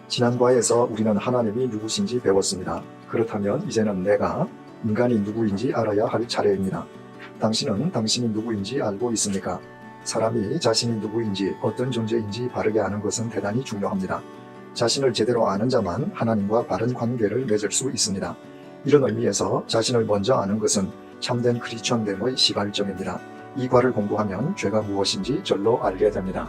지난 과에서 우리는 하나님이 누구신지 배웠습니다. 그렇다면 이제는 내가 인간이 누구인지 알아야 할 차례입니다. 당신은 당신이 누구인지 알고 있습니까? 사람이 자신이 누구인지 어떤 존재인지 바르게 아는 것은 대단히 중요합니다. 자신을 제대로 아는 자만 하나님과 바른 관계를 맺을 수 있습니다. 이런 의미에서 자신을 먼저 아는 것은 참된 크리스천됨의 시발점입니다. 이 과를 공부하면 죄가 무엇인지 절로 알게 됩니다.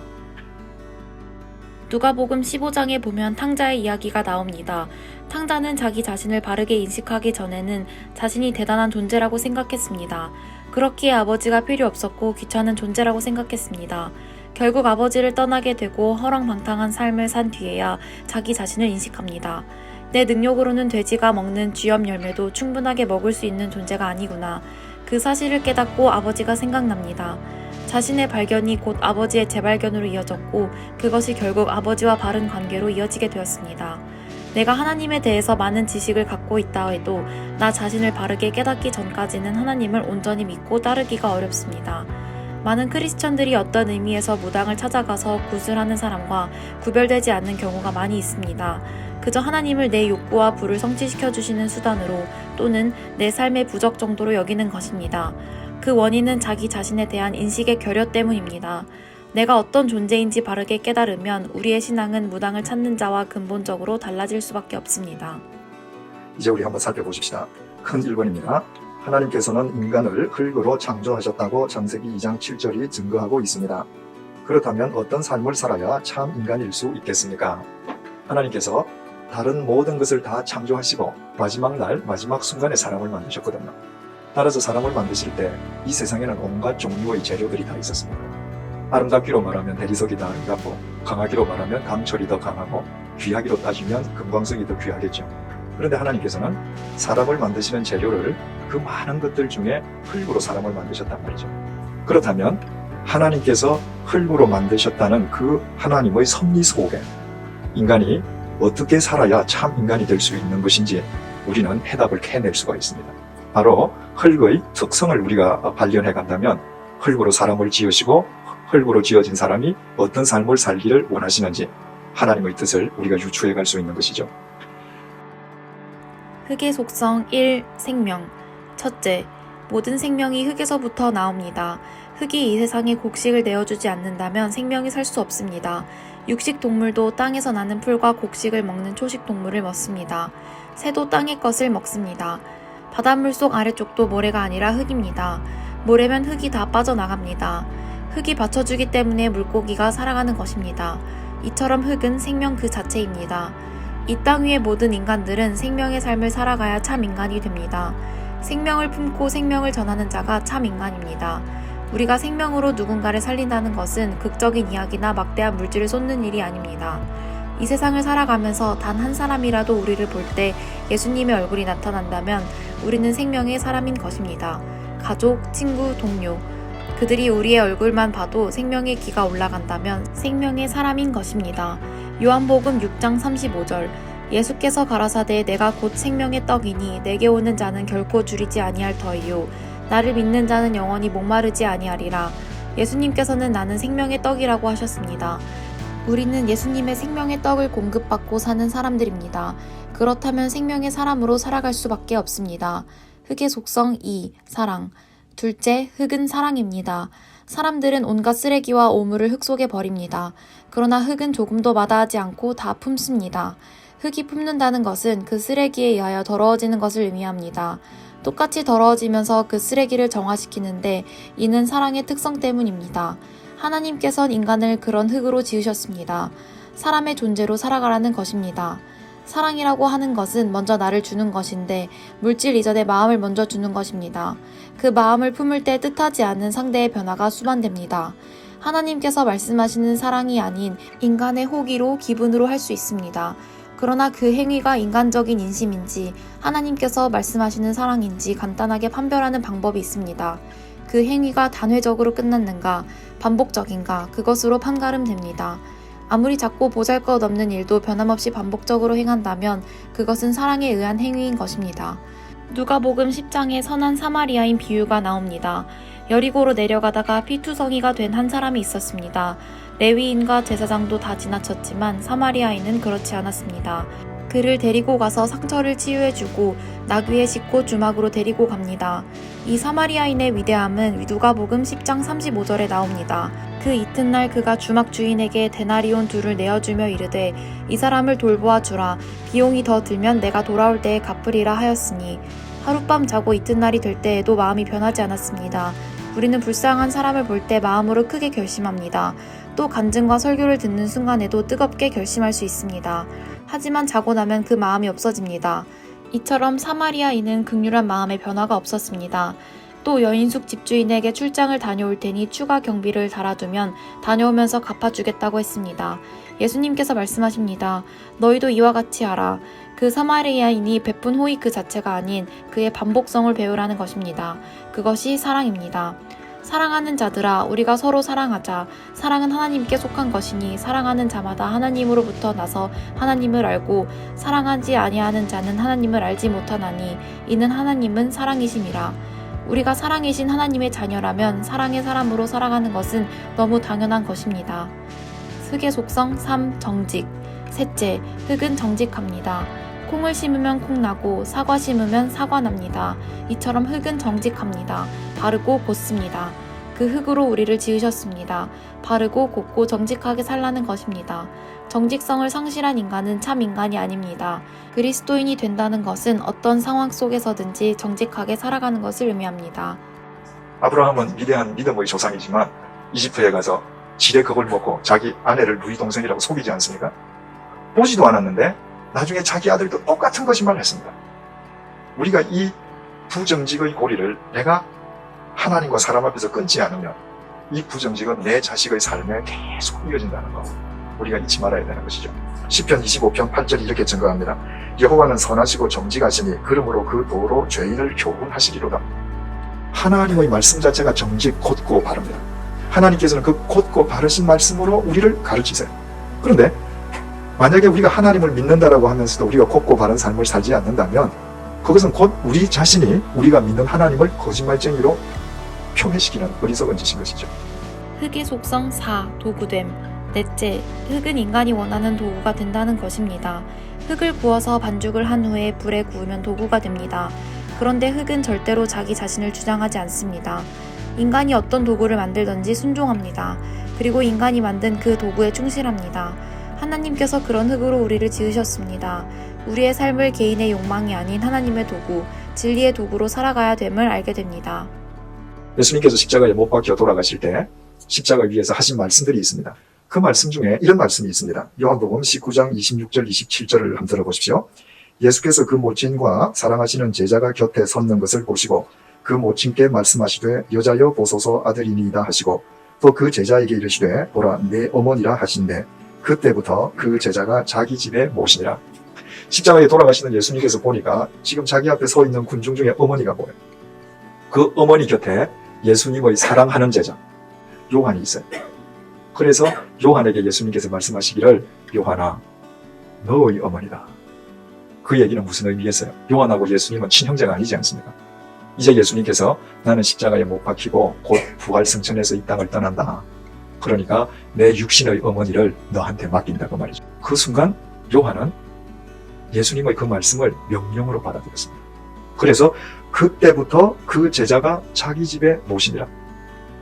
누가복음 15장에 보면 탕자의 이야기가 나옵니다. 탕자는 자기 자신을 바르게 인식하기 전에는 자신이 대단한 존재라고 생각했습니다. 그렇기에 아버지가 필요 없었고 귀찮은 존재라고 생각했습니다. 결국 아버지를 떠나게 되고 허랑방탕한 삶을 산 뒤에야 자기 자신을 인식합니다. 내 능력으로는 돼지가 먹는 쥐염 열매도 충분하게 먹을 수 있는 존재가 아니구나. 그 사실을 깨닫고 아버지가 생각납니다. 자신의 발견이 곧 아버지의 재발견으로 이어졌고 그것이 결국 아버지와 바른 관계로 이어지게 되었습니다. 내가 하나님에 대해서 많은 지식을 갖고 있다 해도 나 자신을 바르게 깨닫기 전까지는 하나님을 온전히 믿고 따르기가 어렵습니다. 많은 크리스천들이 어떤 의미에서 무당을 찾아가서 구슬하는 사람과 구별되지 않는 경우가 많이 있습니다. 그저 하나님을 내 욕구와 부를 성취시켜 주시는 수단으로 또는 내 삶의 부적 정도로 여기는 것입니다. 그 원인은 자기 자신에 대한 인식의 결여 때문입니다. 내가 어떤 존재인지 바르게 깨달으면 우리의 신앙은 무당을 찾는 자와 근본적으로 달라질 수밖에 없습니다. 이제 우리 한번 살펴보십시다. 큰 1번입니다. 하나님께서는 인간을 흙으로 창조하셨다고 창세기 2장 7절이 증거하고 있습니다. 그렇다면 어떤 삶을 살아야 참 인간일 수 있겠습니까? 하나님께서 다른 모든 것을 다 창조하시고 마지막 날 마지막 순간에 사람을 만드셨거든요. 따라서 사람을 만드실 때 이 세상에는 온갖 종류의 재료들이 다 있었습니다. 아름답기로 말하면 대리석이 더 아름답고, 강하기로 말하면 강철이 더 강하고, 귀하기로 따지면 금광석이 더 귀하겠죠. 그런데 하나님께서는 사람을 만드시는 재료를 그 많은 것들 중에 흙으로 사람을 만드셨단 말이죠. 그렇다면 하나님께서 흙으로 만드셨다는 그 하나님의 섭리 속에 인간이 어떻게 살아야 참 인간이 될 수 있는 것인지 우리는 해답을 캐낼 수가 있습니다. 바로 흙의 특성을 우리가 발견해 간다면 흙으로 사람을 지으시고 흙으로 지어진 사람이 어떤 삶을 살기를 원하시는지 하나님의 뜻을 우리가 유추해 갈 수 있는 것이죠. 흙의 속성 1. 생명. 첫째, 모든 생명이 흙에서부터 나옵니다. 흙이 이 세상에 곡식을 내어주지 않는다면 생명이 살 수 없습니다. 육식 동물도 땅에서 나는 풀과 곡식을 먹는 초식 동물을 먹습니다. 새도 땅의 것을 먹습니다. 바닷물 속 아래쪽도 모래가 아니라 흙입니다. 모래면 흙이 다 빠져나갑니다. 흙이 받쳐주기 때문에 물고기가 살아가는 것입니다. 이처럼 흙은 생명 그 자체입니다. 이 땅 위의 모든 인간들은 생명의 삶을 살아가야 참 인간이 됩니다. 생명을 품고 생명을 전하는 자가 참 인간입니다. 우리가 생명으로 누군가를 살린다는 것은 극적인 이야기나 막대한 물질을 쏟는 일이 아닙니다. 이 세상을 살아가면서 단 한 사람이라도 우리를 볼 때 예수님의 얼굴이 나타난다면 우리는 생명의 사람인 것입니다. 가족, 친구, 동료, 그들이 우리의 얼굴만 봐도 생명의 기가 올라간다면 생명의 사람인 것입니다. 요한복음 6장 35절, 예수께서 가라사대 내가 곧 생명의 떡이니 내게 오는 자는 결코 줄이지 아니할 터이요 나를 믿는 자는 영원히 목마르지 아니하리라. 예수님께서는 나는 생명의 떡이라고 하셨습니다. 우리는 예수님의 생명의 떡을 공급받고 사는 사람들입니다. 그렇다면 생명의 사람으로 살아갈 수밖에 없습니다. 흙의 속성 2. 사랑. 둘째, 흙은 사랑입니다. 사람들은 온갖 쓰레기와 오물을 흙 속에 버립니다. 그러나 흙은 조금도 마다하지 않고 다 품습니다. 흙이 품는다는 것은 그 쓰레기에 의하여 더러워지는 것을 의미합니다. 똑같이 더러워지면서 그 쓰레기를 정화시키는데 이는 사랑의 특성 때문입니다. 하나님께서는 인간을 그런 흙으로 지으셨습니다. 사람의 존재로 살아가라는 것입니다. 사랑이라고 하는 것은 먼저 나를 주는 것인데 물질 이전에 마음을 먼저 주는 것입니다. 그 마음을 품을 때 뜻하지 않은 상대의 변화가 수반됩니다. 하나님께서 말씀하시는 사랑이 아닌 인간의 호기로 기분으로 할 수 있습니다. 그러나 그 행위가 인간적인 인심인지 하나님께서 말씀하시는 사랑인지 간단하게 판별하는 방법이 있습니다. 그 행위가 단회적으로 끝났는가, 반복적인가, 그것으로 판가름됩니다. 아무리 작고 보잘것없는 일도 변함없이 반복적으로 행한다면 그것은 사랑에 의한 행위인 것입니다. 누가복음 10장에 선한 사마리아인 비유가 나옵니다. 여리고로 내려가다가 피투성이가 된 한 사람이 있었습니다. 레위인과 제사장도 다 지나쳤지만 사마리아인은 그렇지 않았습니다. 그를 데리고 가서 상처를 치유해주고 나귀에 싣고 주막으로 데리고 갑니다. 이 사마리아인의 위대함은 누가복음 10장 35절에 나옵니다. 그 이튿날 그가 주막 주인에게 데나리온 2를 내어주며 이르되 이 사람을 돌보아 주라. 비용이 더 들면 내가 돌아올 때에 갚으리라 하였으니 하룻밤 자고 이튿날이 될 때에도 마음이 변하지 않았습니다. 우리는 불쌍한 사람을 볼 때 마음으로 크게 결심합니다. 또 간증과 설교를 듣는 순간에도 뜨겁게 결심할 수 있습니다. 하지만 자고 나면 그 마음이 없어집니다. 이처럼 사마리아인은 극률한 마음의 변화가 없었습니다. 또 여인숙 집주인에게 출장을 다녀올 테니 추가 경비를 달아두면 다녀오면서 갚아주겠다고 했습니다. 예수님께서 말씀하십니다. 너희도 이와 같이 하라. 그 사마리아인이 베푼 호의 그 자체가 아닌 그의 반복성을 배우라는 것입니다. 그것이 사랑입니다. 사랑하는 자들아, 우리가 서로 사랑하자. 사랑은 하나님께 속한 것이니 사랑하는 자마다 하나님으로부터 나서 하나님을 알고 사랑하지 아니하는 자는 하나님을 알지 못하나니 이는 하나님은 사랑이심이라. 우리가 사랑이신 하나님의 자녀라면 사랑의 사람으로 살아가는 것은 너무 당연한 것입니다. 흙의 속성 3. 정직. 셋째, 흙은 정직합니다. 콩을 심으면 콩 나고 사과 심으면 사과 납니다. 이처럼 흙은 정직합니다. 바르고 곧습니다. 그 흙으로 우리를 지으셨습니다. 바르고 곧고 정직하게 살라는 것입니다. 정직성을 상실한 인간은 참 인간이 아닙니다. 그리스도인이 된다는 것은 어떤 상황 속에서든지 정직하게 살아가는 것을 의미합니다. 아브라함은 위대한 믿음의 조상이지만 이집트에 가서 지레 겁을 먹고 자기 아내를 누이 동생이라고 속이지 않습니까? 보지도 않았는데 나중에 자기 아들도 똑같은 거짓말을 했습니다. 우리가 이 부정직의 고리를 내가 하나님과 사람 앞에서 끊지 않으면 이 부정직은 내 자식의 삶에 계속 이어진다는 거 우리가 잊지 말아야 되는 것이죠. 시편 25편 8절이 이렇게 증거합니다. 여호와는 선하시고 정직하시니 그러므로 그 도로 죄인을 교훈하시리로다. 하나님의 말씀 자체가 정직, 곧고 바릅니다. 하나님께서는 그 곧고 바르신 말씀으로 우리를 가르치세요. 그런데 만약에 우리가 하나님을 믿는다라고 하면서도 우리가 곧고 바른 삶을 살지 않는다면 그것은 곧 우리 자신이 우리가 믿는 하나님을 거짓말쟁이로 표현시키는 어리석은 짓인 것이죠. 흙의 속성 4. 도구됨. 넷째, 흙은 인간이 원하는 도구가 된다는 것입니다. 흙을 부어서 반죽을 한 후에 불에 구우면 도구가 됩니다. 그런데 흙은 절대로 자기 자신을 주장하지 않습니다. 인간이 어떤 도구를 만들든지 순종합니다. 그리고 인간이 만든 그 도구에 충실합니다. 하나님께서 그런 흙으로 우리를 지으셨습니다. 우리의 삶을 개인의 욕망이 아닌 하나님의 도구, 진리의 도구로 살아가야 됨을 알게 됩니다. 예수님께서 십자가에 못 박혀 돌아가실 때 십자가 위에서 하신 말씀들이 있습니다. 그 말씀 중에 이런 말씀이 있습니다. 요한복음 19장 26절 27절을 한번 들어보십시오. 예수께서 그 모친과 사랑하시는 제자가 곁에 섰는 것을 보시고 그 모친께 말씀하시되 여자여 보소서 아들이니이다 하시고 또 그 제자에게 이르시되 보라 내 어머니라 하신대 그때부터 그 제자가 자기 집에 모시니라. 십자가에 돌아가시는 예수님께서 보니까 지금 자기 앞에 서 있는 군중 중에 어머니가 보여요. 그 어머니 곁에 예수님의 사랑하는 제자 요한이 있어요. 그래서 요한에게 예수님께서 말씀하시기를 요한아 너의 어머니다. 그 얘기는 무슨 의미겠어요? 요한하고 예수님은 친형제가 아니지 않습니까? 이제 예수님께서 나는 십자가에 못 박히고 곧 부활 승천해서 이 땅을 떠난다. 그러니까 내 육신의 어머니를 너한테 맡긴다고 말이죠. 그 순간 요한은 예수님의 그 말씀을 명령으로 받아들였습니다. 그래서 그때부터 그 제자가 자기 집에 모시니라.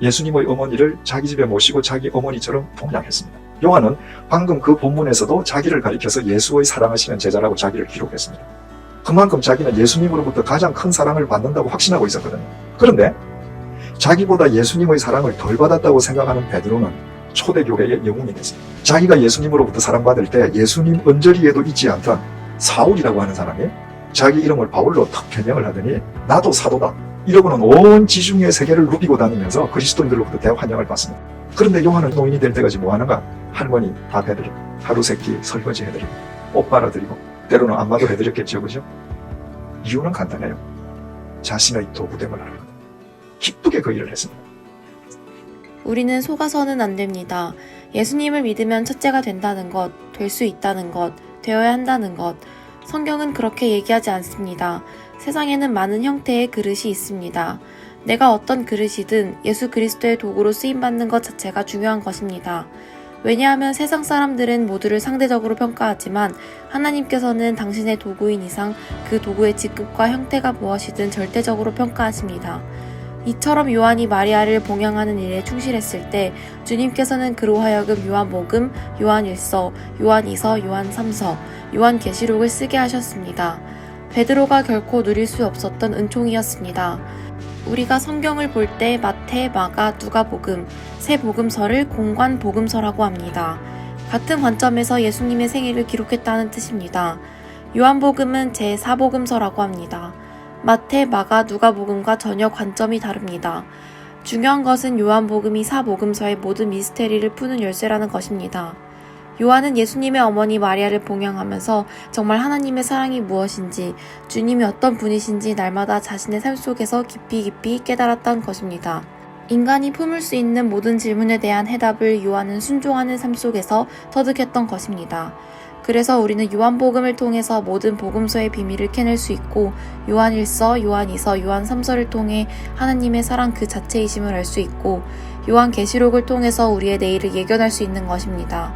예수님의 어머니를 자기 집에 모시고 자기 어머니처럼 동양했습니다. 요한은 방금 그 본문에서도 자기를 가리켜서 예수의 사랑하시는 제자라고 자기를 기록했습니다. 그만큼 자기는 예수님으로부터 가장 큰 사랑을 받는다고 확신하고 있었거든요. 그런데 자기보다 예수님의 사랑을 덜 받았다고 생각하는 베드로는 초대교회의 영웅이 됐습니다. 자기가 예수님으로부터 사랑받을 때 예수님 언저리에도 있지 않던 사울이라고 하는 사람이 자기 이름을 바울로 탁 변명을 하더니 나도 사도다. 이러고는 온 지중해 세계를 누비고 다니면서 그리스도인들로부터 대환영을 받습니다. 그런데 요한은 노인이 될 때까지 뭐 하는가? 할머니 밥 해드리고 하루 세끼 설거지 해드리고 옷 빨아드리고 때로는 안마도 해드렸겠죠. 그죠? 이유는 간단해요. 자신의 도구됨을 하는 것. 기쁘게 그 일을 했습니다. 우리는 속아서는 안 됩니다. 예수님을 믿으면 첫째가 된다는 것, 될 수 있다는 것, 되어야 한다는 것. 성경은 그렇게 얘기하지 않습니다. 세상에는 많은 형태의 그릇이 있습니다. 내가 어떤 그릇이든 예수 그리스도의 도구로 쓰임받는 것 자체가 중요한 것입니다. 왜냐하면 세상 사람들은 모두를 상대적으로 평가하지만 하나님께서는 당신의 도구인 이상 그 도구의 직급과 형태가 무엇이든 절대적으로 평가하십니다. 이처럼 요한이 마리아를 봉양하는 일에 충실했을 때 주님께서는 그로 하여금 요한복음, 요한일서, 요한이서, 요한삼서, 요한계시록을 쓰게 하셨습니다. 베드로가 결코 누릴 수 없었던 은총이었습니다. 우리가 성경을 볼 때 마태, 마가, 누가복음, 세 복음서를 공관 복음서라고 합니다. 같은 관점에서 예수님의 생애를 기록했다는 뜻입니다. 요한복음은 제4복음서라고 합니다. 마태, 마가, 누가복음과 전혀 관점이 다릅니다. 중요한 것은 요한복음이 사복음서의 모든 미스테리를 푸는 열쇠라는 것입니다. 요한은 예수님의 어머니 마리아를 봉양하면서 정말 하나님의 사랑이 무엇인지, 주님이 어떤 분이신지 날마다 자신의 삶 속에서 깊이 깨달았던 것입니다. 인간이 품을 수 있는 모든 질문에 대한 해답을 요한은 순종하는 삶 속에서 터득했던 것입니다. 그래서 우리는 요한복음을 통해서 모든 복음서의 비밀을 캐낼 수 있고 요한일서, 요한이서, 요한삼서를 통해 하나님의 사랑 그 자체이심을 알 수 있고 요한계시록을 통해서 우리의 내일을 예견할 수 있는 것입니다.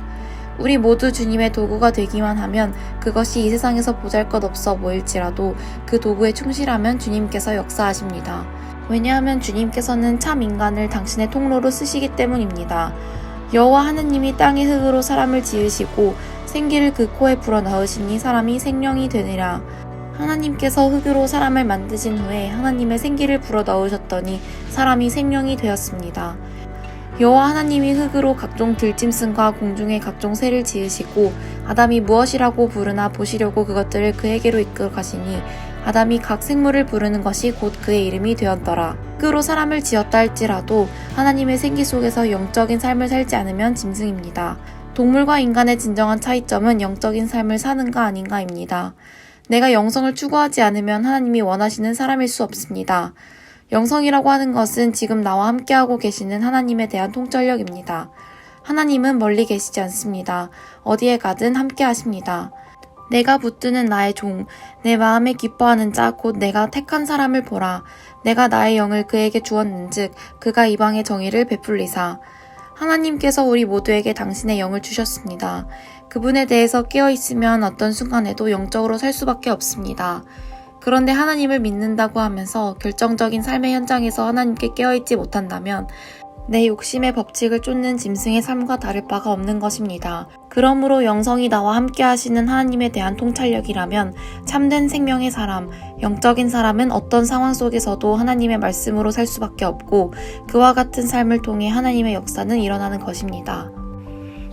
우리 모두 주님의 도구가 되기만 하면 그것이 이 세상에서 보잘것없어 보일지라도 그 도구에 충실하면 주님께서 역사하십니다. 왜냐하면 주님께서는 참 인간을 당신의 통로로 쓰시기 때문입니다. 여호와 하느님이 땅의 흙으로 사람을 지으시고 생기를 그 코에 불어넣으시니 사람이 생명이 되니라. 하나님께서 흙으로 사람을 만드신 후에 하나님의 생기를 불어넣으셨더니 사람이 생명이 되었습니다. 여호와 하나님이 흙으로 각종 들짐승과 공중의 각종 새를 지으시고 아담이 무엇이라고 부르나 보시려고 그것들을 그에게로 이끌어 가시니 아담이 각 생물을 부르는 것이 곧 그의 이름이 되었더라. 흙으로 사람을 지었다 할지라도 하나님의 생기 속에서 영적인 삶을 살지 않으면 짐승입니다. 동물과 인간의 진정한 차이점은 영적인 삶을 사는가 아닌가입니다. 내가 영성을 추구하지 않으면 하나님이 원하시는 사람일 수 없습니다. 영성이라고 하는 것은 지금 나와 함께하고 계시는 하나님에 대한 통찰력입니다. 하나님은 멀리 계시지 않습니다. 어디에 가든 함께 하십니다. 내가 붙드는 나의 종, 내 마음에 기뻐하는 자, 곧 내가 택한 사람을 보라. 내가 나의 영을 그에게 주었는즉 그가 이방의 정의를 베풀리사. 하나님께서 우리 모두에게 당신의 영을 주셨습니다. 그분에 대해서 깨어있으면 어떤 순간에도 영적으로 살 수밖에 없습니다. 그런데 하나님을 믿는다고 하면서 결정적인 삶의 현장에서 하나님께 깨어있지 못한다면 내 욕심의 법칙을 쫓는 짐승의 삶과 다를 바가 없는 것입니다. 그러므로 영성이 나와 함께 하시는 하나님에 대한 통찰력이라면 참된 생명의 사람, 영적인 사람은 어떤 상황 속에서도 하나님의 말씀으로 살 수밖에 없고 그와 같은 삶을 통해 하나님의 역사는 일어나는 것입니다.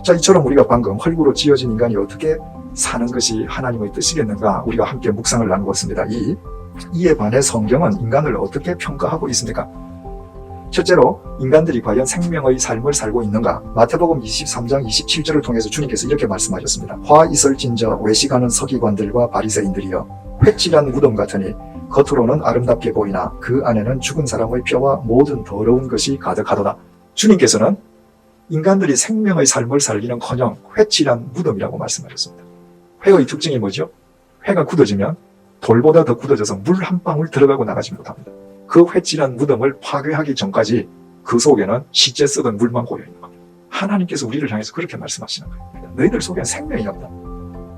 자, 이처럼 우리가 방금 흙으로 지어진 인간이 어떻게 사는 것이 하나님의 뜻이겠는가 우리가 함께 묵상을 나누었습니다. 이에 반해 성경은 인간을 어떻게 평가하고 있습니까? 첫째로 인간들이 과연 생명의 삶을 살고 있는가? 마태복음 23장 27절을 통해서 주님께서 이렇게 말씀하셨습니다. 화 있을진저 외식하는 서기관들과 바리새인들이여 횟질한 무덤 같으니 겉으로는 아름답게 보이나 그 안에는 죽은 사람의 뼈와 모든 더러운 것이 가득하도다. 주님께서는 인간들이 생명의 삶을 살기는커녕 횟질한 무덤이라고 말씀하셨습니다. 회의 특징이 뭐죠? 회가 굳어지면 돌보다 더 굳어져서 물 한 방울 들어가고 나가지 못합니다. 그 횟질한 무덤을 파괴하기 전까지 그 속에는 실제 쓰던 물만 고여있는 겁니다. 하나님께서 우리를 향해서 그렇게 말씀하시는 겁니다. 너희들 속에는 생명이 없다.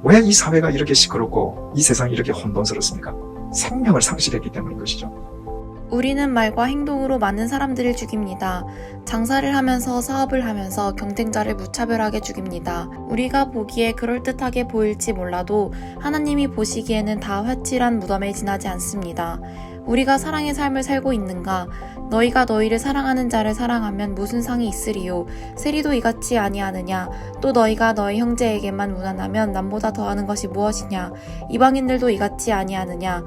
왜 이 사회가 이렇게 시끄럽고 이 세상이 이렇게 혼돈스럽습니까? 생명을 상실했기 때문인 것이죠. 우리는 말과 행동으로 많은 사람들을 죽입니다. 장사를 하면서 사업을 하면서 경쟁자를 무차별하게 죽입니다. 우리가 보기에 그럴듯하게 보일지 몰라도 하나님이 보시기에는 다 횟질한 무덤에 지나지 않습니다. 우리가 사랑의 삶을 살고 있는가? 너희가 너희를 사랑하는 자를 사랑하면 무슨 상이 있으리요? 세리도 이같이 아니하느냐? 또 너희가 너희 형제에게만 무난하면 남보다 더하는 것이 무엇이냐? 이방인들도 이같이 아니하느냐?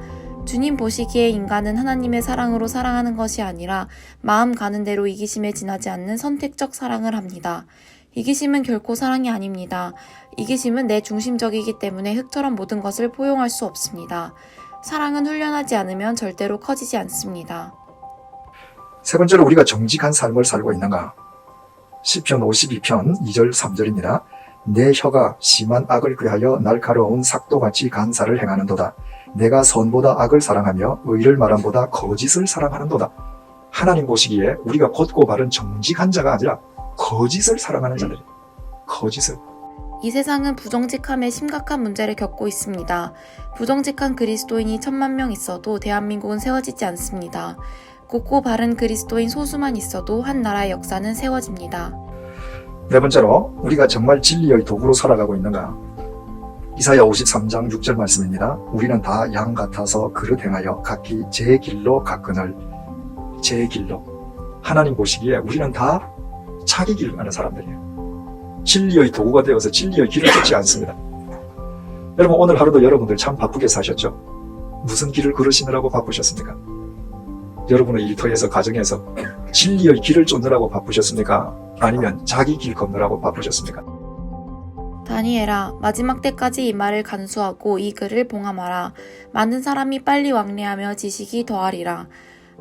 주님 보시기에 인간은 하나님의 사랑으로 사랑하는 것이 아니라 마음 가는 대로 이기심에 지나지 않는 선택적 사랑을 합니다. 이기심은 결코 사랑이 아닙니다. 이기심은 내 중심적이기 때문에 흙처럼 모든 것을 포용할 수 없습니다. 사랑은 훈련하지 않으면 절대로 커지지 않습니다. 세 번째로 우리가 정직한 삶을 살고 있는가? 시편 52편 2절 3절입니다. 내 혀가 심한 악을 꾀하여 날카로운 삭도같이 간사를 행하는도다. 내가 선보다 악을 사랑하며 의를 말함보다 거짓을 사랑하는도다. 하나님 보시기에 우리가 곧고 바른 정직한 자가 아니라 거짓을 사랑하는 자들이에요. 거짓을. 이 세상은 부정직함에 심각한 문제를 겪고 있습니다. 부정직한 그리스도인이 1000만 명 있어도 대한민국은 세워지지 않습니다. 곧고 바른 그리스도인 소수만 있어도 한 나라의 역사는 세워집니다. 네 번째로 우리가 정말 진리의 도구로 살아가고 있는가? 이사야 53장 6절 말씀입니다. 우리는 다 양 같아서 그릇 행하여 각기 제 길로 가거늘. 제 길로. 하나님 보시기에 우리는 다 자기 길을 가는 사람들이에요. 진리의 도구가 되어서 진리의 길을 걷지 않습니다. 여러분 오늘 하루도 여러분들 참 바쁘게 사셨죠? 무슨 길을 걸으시느라고 바쁘셨습니까? 여러분의 일터에서 가정에서 진리의 길을 쫓느라고 바쁘셨습니까? 아니면 자기 길 걷느라고 바쁘셨습니까? 다니엘아, 마지막 때까지 이 말을 간수하고 이 글을 봉함하라. 많은 사람이 빨리 왕래하며 지식이 더하리라.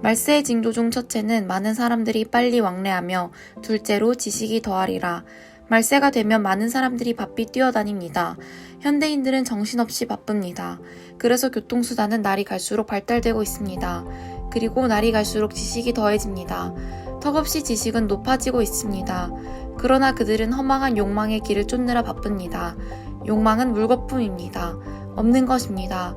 말세의 징조 중 첫째는 많은 사람들이 빨리 왕래하며 둘째로 지식이 더하리라. 말세가 되면 많은 사람들이 바삐 뛰어다닙니다. 현대인들은 정신없이 바쁩니다. 그래서 교통수단은 날이 갈수록 발달되고 있습니다. 그리고 날이 갈수록 지식이 더해집니다. 턱없이 지식은 높아지고 있습니다. 그러나 그들은 허망한 욕망의 길을 쫓느라 바쁩니다. 욕망은 물거품입니다. 없는 것입니다.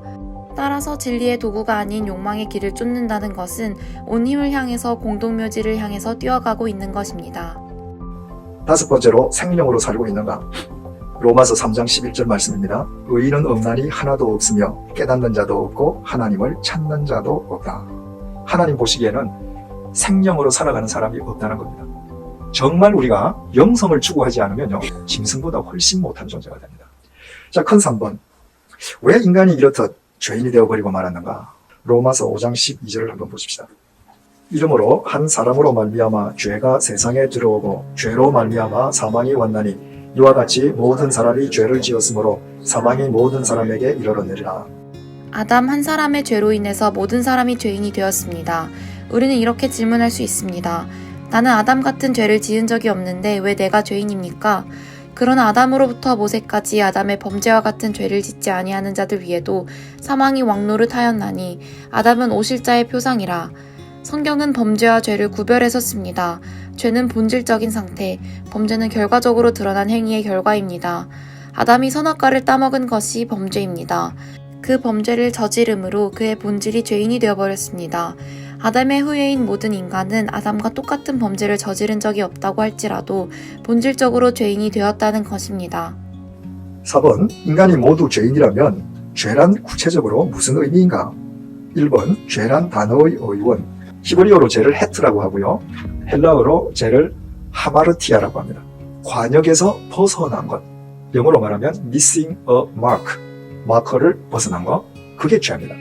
따라서 진리의 도구가 아닌 욕망의 길을 쫓는다는 것은 온 힘을 향해서 공동묘지를 향해서 뛰어가고 있는 것입니다. 다섯 번째로 생명으로 살고 있는가? 로마서 3장 11절 말씀입니다. 의인은 없나니 하나도 없으며 깨닫는 자도 없고 하나님을 찾는 자도 없다. 하나님 보시기에는 생명으로 살아가는 사람이 없다는 겁니다. 정말 우리가 영성을 추구하지 않으면요, 짐승보다 훨씬 못한 존재가 됩니다. 자, 큰 3번. 왜 인간이 이렇듯 죄인이 되어버리고 말았는가? 로마서 5장 12절을 한번 보십시다. 이러므로 한 사람으로 말미암아 죄가 세상에 들어오고 죄로 말미암아 사망이 왔나니 이와 같이 모든 사람이 죄를 지었으므로 사망이 모든 사람에게 이르러내리라. 아담 한 사람의 죄로 인해서 모든 사람이 죄인이 되었습니다. 우리는 이렇게 질문할 수 있습니다. 나는 아담 같은 죄를 지은 적이 없는데 왜 내가 죄인입니까? 그러나 아담으로부터 모세까지 아담의 범죄와 같은 죄를 짓지 아니하는 자들 위에도 사망이 왕노릇 하였나니 아담은 오실자의 표상이라. 성경은 범죄와 죄를 구별해서 씁니다. 죄는 본질적인 상태, 범죄는 결과적으로 드러난 행위의 결과입니다. 아담이 선악과를 따먹은 것이 범죄입니다. 그 범죄를 저지름으로 그의 본질이 죄인이 되어버렸습니다. 아담의 후예인 모든 인간은 아담과 똑같은 범죄를 저지른 적이 없다고 할지라도 본질적으로 죄인이 되었다는 것입니다. 4번. 인간이 모두 죄인이라면 죄란 구체적으로 무슨 의미인가? 1번. 죄란 단어의 어휘원. 히브리어로 죄를 헤트라고 하고요. 헬라어로 죄를 하마르티아라고 합니다. 관역에서 벗어난 것. 영어로 말하면 missing a mark. 마커를 벗어난 것. 그게 죄입니다.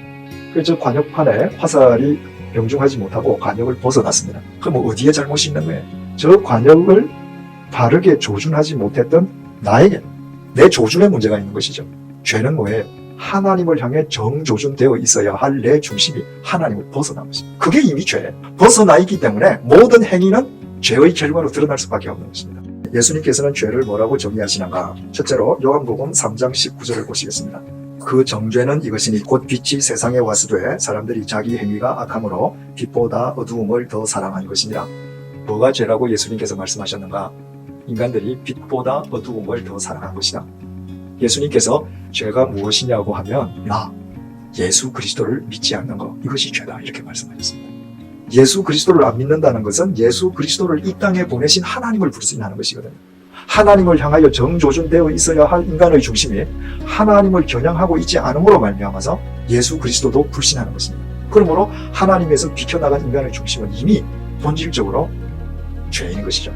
그래서 관역판에 화살이 명중하지 못하고 관역을 벗어났습니다. 그럼 어디에 잘못이 있는 거예요? 저 관역을 바르게 조준하지 못했던 나에게, 내 조준에 문제가 있는 것이죠. 죄는 뭐예요? 하나님을 향해 정조준되어 있어야 할 내 중심이 하나님을 벗어난 것입니다. 그게 이미 죄예요. 벗어나 있기 때문에 모든 행위는 죄의 결과로 드러날 수밖에 없는 것입니다. 예수님께서는 죄를 뭐라고 정의하시는가? 첫째로 요한복음 3장 19절을 보시겠습니다. 그 정죄는 이것이니 곧 빛이 세상에 왔으되 사람들이 자기 행위가 악함으로 빛보다 어두움을 더 사랑한 것이니라. 뭐가 죄라고 예수님께서 말씀하셨는가? 인간들이 빛보다 어두움을 더 사랑한 것이다. 예수님께서 죄가 무엇이냐고 하면 예수 그리스도를 믿지 않는 것, 이것이 죄다, 이렇게 말씀하셨습니다. 예수 그리스도를 안 믿는다는 것은 예수 그리스도를 이 땅에 보내신 하나님을 불신하는 것이거든요. 하나님을 향하여 정조준되어 있어야 할 인간의 중심이 하나님을 겨냥하고 있지 않음으로 말미암아서 예수 그리스도도 불신하는 것입니다. 그러므로 하나님에서 비켜나간 인간의 중심은 이미 본질적으로 죄인 것이죠.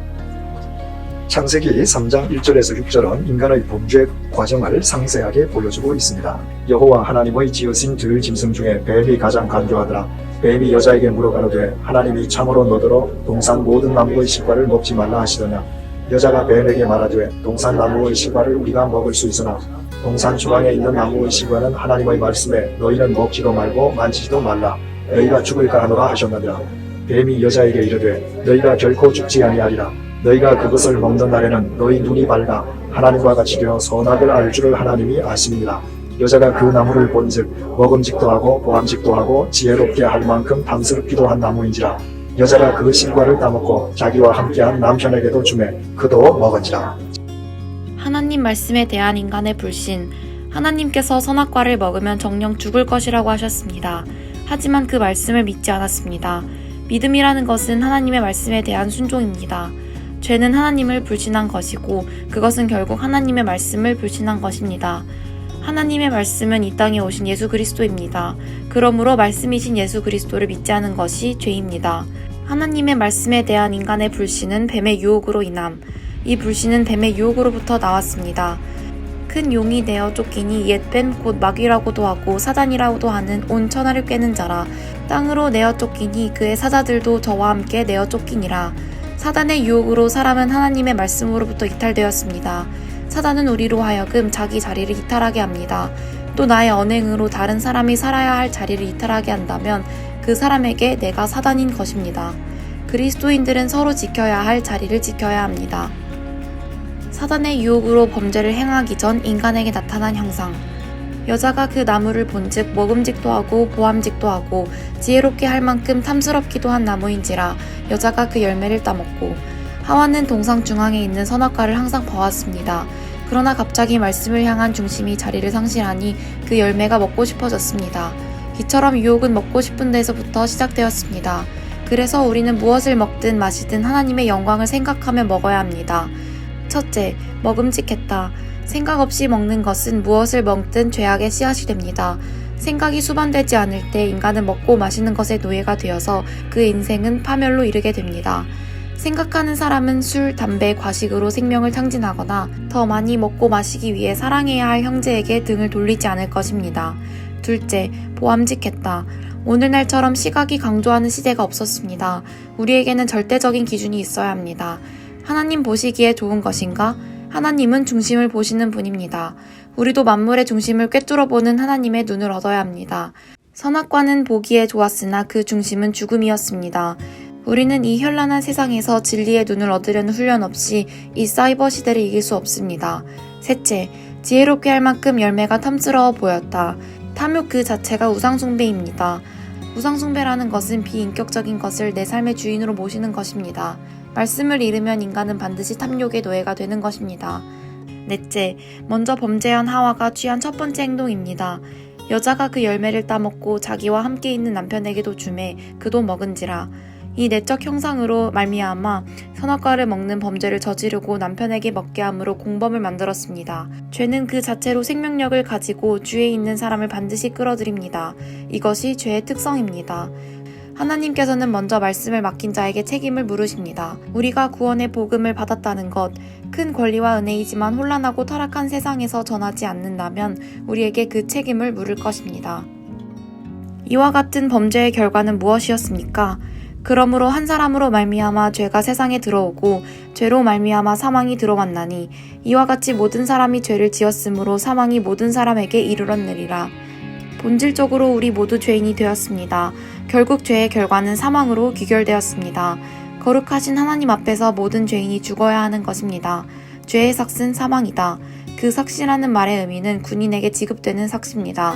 창세기 3장 1절에서 6절은 인간의 범죄 과정을 상세하게 보여주고 있습니다. 여호와 하나님의 지으신 들 짐승 중에 뱀이 가장 간교하더라. 뱀이 여자에게 물어가로되 하나님이 참으로 너더러 동산 모든 나무의 실과를 먹지 말라 하시더냐. 여자가 뱀에게 말하되 동산 나무의 실과를 우리가 먹을 수 있으나 동산 주방에 있는 나무의 실과는 하나님의 말씀에 너희는 먹지도 말고 만지지도 말라. 너희가 죽을까 하노라 하셨느니라. 뱀이 여자에게 이르되 너희가 결코 죽지 아니하리라. 너희가 그것을 먹는 날에는 너희 눈이 밝아 하나님과 같이 되어 선악을 알 줄을 하나님이 아심이니라. 여자가 그 나무를 본즉 먹음직도 하고 보암직도 하고 지혜롭게 할 만큼 탐스럽기도 한 나무인지라. 여자가 그 실과를 따먹고 자기와 함께한 남편에게도 주매 그도 먹은지라. 하나님 말씀에 대한 인간의 불신. 하나님께서 선악과를 먹으면 정녕 죽을 것이라고 하셨습니다. 하지만 그 말씀을 믿지 않았습니다. 믿음이라는 것은 하나님의 말씀에 대한 순종입니다. 죄는 하나님을 불신한 것이고 그것은 결국 하나님의 말씀을 불신한 것입니다. 하나님의 말씀은 이 땅에 오신 예수 그리스도입니다. 그러므로 말씀이신 예수 그리스도를 믿지 않은 것이 죄입니다. 하나님의 말씀에 대한 인간의 불신은 뱀의 유혹으로 인함. 이 불신은 뱀의 유혹으로부터 나왔습니다. 큰 용이 되어 쫓기니 옛 뱀 곧 마귀라고도 하고 사단이라고도 하는 온 천하를 꿰는 자라. 땅으로 내어 쫓기니 그의 사자들도 저와 함께 내어 쫓기니라. 사단의 유혹으로 사람은 하나님의 말씀으로부터 이탈되었습니다. 사단은 우리로 하여금 자기 자리를 이탈하게 합니다. 또 나의 언행으로 다른 사람이 살아야 할 자리를 이탈하게 한다면 그 사람에게 내가 사단인 것입니다. 그리스도인들은 서로 지켜야 할 자리를 지켜야 합니다. 사단의 유혹으로 범죄를 행하기 전 인간에게 나타난 형상. 여자가 그 나무를 본즉 먹음직도 하고 보암직도 하고 지혜롭게 할 만큼 탐스럽기도 한 나무인지라 여자가 그 열매를 따먹고. 하와는 동상 중앙에 있는 선악과를 항상 봐왔습니다. 그러나 갑자기 말씀을 향한 중심이 자리를 상실하니 그 열매가 먹고 싶어졌습니다. 이처럼 유혹은 먹고 싶은 데서부터 시작되었습니다. 그래서 우리는 무엇을 먹든 마시든 하나님의 영광을 생각하며 먹어야 합니다. 첫째, 먹음직했다. 생각 없이 먹는 것은 무엇을 먹든 죄악의 씨앗이 됩니다. 생각이 수반되지 않을 때 인간은 먹고 마시는 것의 노예가 되어서 그 인생은 파멸로 이르게 됩니다. 생각하는 사람은 술, 담배, 과식으로 생명을 탕진하거나 더 많이 먹고 마시기 위해 사랑해야 할 형제에게 등을 돌리지 않을 것입니다. 둘째, 보암직했다. 오늘날처럼 시각이 강조하는 시대가 없었습니다. 우리에게는 절대적인 기준이 있어야 합니다. 하나님 보시기에 좋은 것인가? 하나님은 중심을 보시는 분입니다. 우리도 만물의 중심을 꿰뚫어 보는 하나님의 눈을 얻어야 합니다. 선악과는 보기에 좋았으나 그 중심은 죽음이었습니다. 우리는 이 현란한 세상에서 진리의 눈을 얻으려는 훈련 없이 이 사이버 시대를 이길 수 없습니다. 셋째, 지혜롭게 할 만큼 열매가 탐스러워 보였다. 탐욕 그 자체가 우상숭배입니다. 우상숭배라는 것은 비인격적인 것을 내 삶의 주인으로 모시는 것입니다. 말씀을 잃으면 인간은 반드시 탐욕의 노예가 되는 것입니다. 넷째, 먼저 범죄한 하와가 취한 첫 번째 행동입니다. 여자가 그 열매를 따먹고 자기와 함께 있는 남편에게도 주매 그도 먹은지라. 이 내적 형상으로 말미암아 선악과를 먹는 범죄를 저지르고 남편에게 먹게 함으로 공범을 만들었습니다. 죄는 그 자체로 생명력을 가지고 주에 있는 사람을 반드시 끌어들입니다. 이것이 죄의 특성입니다. 하나님께서는 먼저 말씀을 맡긴 자에게 책임을 물으십니다. 우리가 구원의 복음을 받았다는 것, 큰 권리와 은혜이지만 혼란하고 타락한 세상에서 전하지 않는다면 우리에게 그 책임을 물을 것입니다. 이와 같은 범죄의 결과는 무엇이었습니까? 그러므로 한 사람으로 말미암아 죄가 세상에 들어오고 죄로 말미암아 사망이 들어왔나니 이와 같이 모든 사람이 죄를 지었으므로 사망이 모든 사람에게 이르렀느니라. 본질적으로 우리 모두 죄인이 되었습니다. 결국 죄의 결과는 사망으로 귀결되었습니다. 거룩하신 하나님 앞에서 모든 죄인이 죽어야 하는 것입니다. 죄의 삭은 사망이다. 그 삭시라는 말의 의미는 군인에게 지급되는 삭시입니다.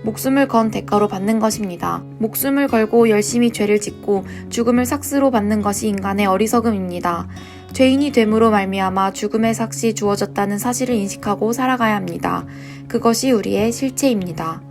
목숨을 건 대가로 받는 것입니다. 목숨을 걸고 열심히 죄를 짓고 죽음을 삭스로 받는 것이 인간의 어리석음입니다. 죄인이 됨으로 말미암아 죽음의 삭시 주어졌다는 사실을 인식하고 살아가야 합니다. 그것이 우리의 실체입니다.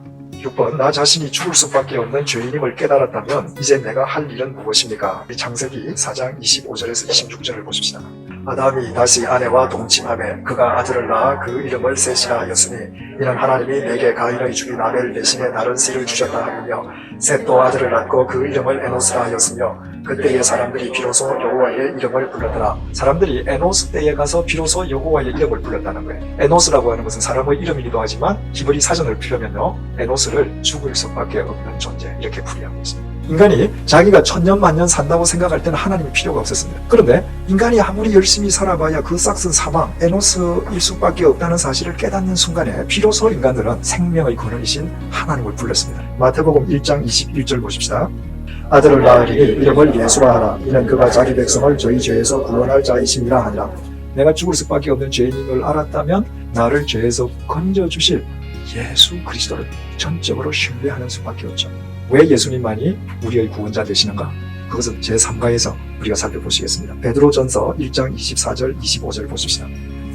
6번, 나 자신이 죽을 수밖에 없는 죄인임을 깨달았다면 이제 내가 할 일은 무엇입니까? 창세기 4장 25절에서 26절을 보십시다. 아담이 다시 아내와 동침하매 그가 아들을 낳아 그 이름을 셋이라 하였으니 이는 하나님이 내게 가인의 죽인 아벨 대신에 다른 씨를 주셨다 하며 셋도 아들을 낳고 그 이름을 에노스라 하였으며 그때의 사람들이 비로소 여호와의 이름을 불렀더라. 사람들이 에노스 때에 가서 비로소 여호와의 이름을 불렀다는 거예요. 에노스라고 하는 것은 사람의 이름이기도 하지만 히브리 사전을 피려면요 에노스를 죽을 수밖에 없는 존재 이렇게 풀이하고 있습니다. 인간이 자기가 천년 만년 산다고 생각할 때는 하나님이 필요가 없었습니다. 그런데 인간이 아무리 열심히 살아봐야 그 싹슨 사망, 에노스일 수밖에 없다는 사실을 깨닫는 순간에 비로소 인간들은 생명의 근원이신 하나님을 불렀습니다. 마태복음 1장 21절 보십시다. 아들을 낳으리니 이름을 예수라 하라. 이는 그가 자기 백성을 저희 죄에서 구원할 자이심이라 하니라. 내가 죽을 수밖에 없는 죄인임을 알았다면 나를 죄에서 건져주실 예수 그리스도를 전적으로 신뢰하는 수밖에 없죠. 왜 예수님만이 우리의 구원자 되시는가? 그것은 제3가에서 우리가 살펴보시겠습니다. 베드로전서 1장 24절 25절 보십시다.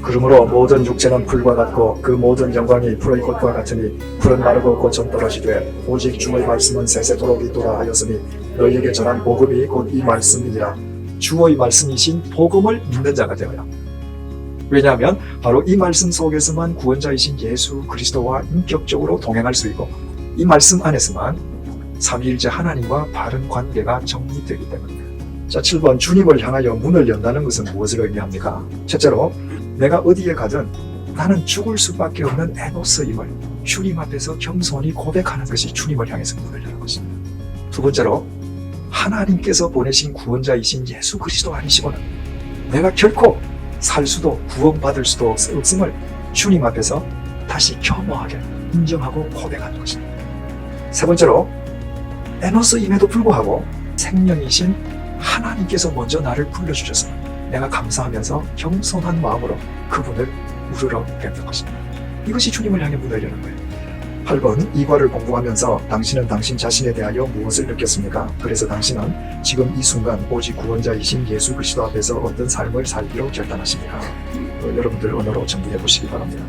그러므로 모든 육체는 풀과 같고 그 모든 영광이 풀의 꽃과 같으니 풀은 마르고 꽃은 떨어지되 오직 주의 말씀은 세세토록 있도다 하였으니 너희에게 전한 복음이 곧 이 말씀이니라. 주의 말씀이신 복음을 믿는 자가 되어야. 왜냐하면 바로 이 말씀 속에서만 구원자이신 예수 그리스도와 인격적으로 동행할 수 있고 이 말씀 안에서만 삼위일체 하나님과 바른 관계가 정립되기 때문입니다. 자, 7번 주님을 향하여 문을 연다는 것은 무엇을 의미합니까? 첫째로 내가 어디에 가든 나는 죽을 수밖에 없는 에노스임을 주님 앞에서 겸손히 고백하는 것이 주님을 향해서 문을 여는 것입니다. 두 번째로 하나님께서 보내신 구원자이신 예수 그리스도 아니시고는 내가 결코 살 수도 구원받을 수도 없음을 주님 앞에서 다시 겸허하게 인정하고 고백하는 것입니다. 세 번째로 에노스임에도 불구하고 생명이신 하나님께서 먼저 나를 불러주셔서 내가 감사하면서 겸손한 마음으로 그분을 우러러 뵙는 것입니다. 이것이 주님을 향해 문을 여는 거예요. 8번 이과를 공부하면서 당신은 당신 자신에 대하여 무엇을 느꼈습니까? 그래서 당신은 지금 이 순간 오직 구원자이신 예수 그리스도 앞에서 어떤 삶을 살기로 결단하십니까? 여러분들 언어로 정리해 보시기 바랍니다.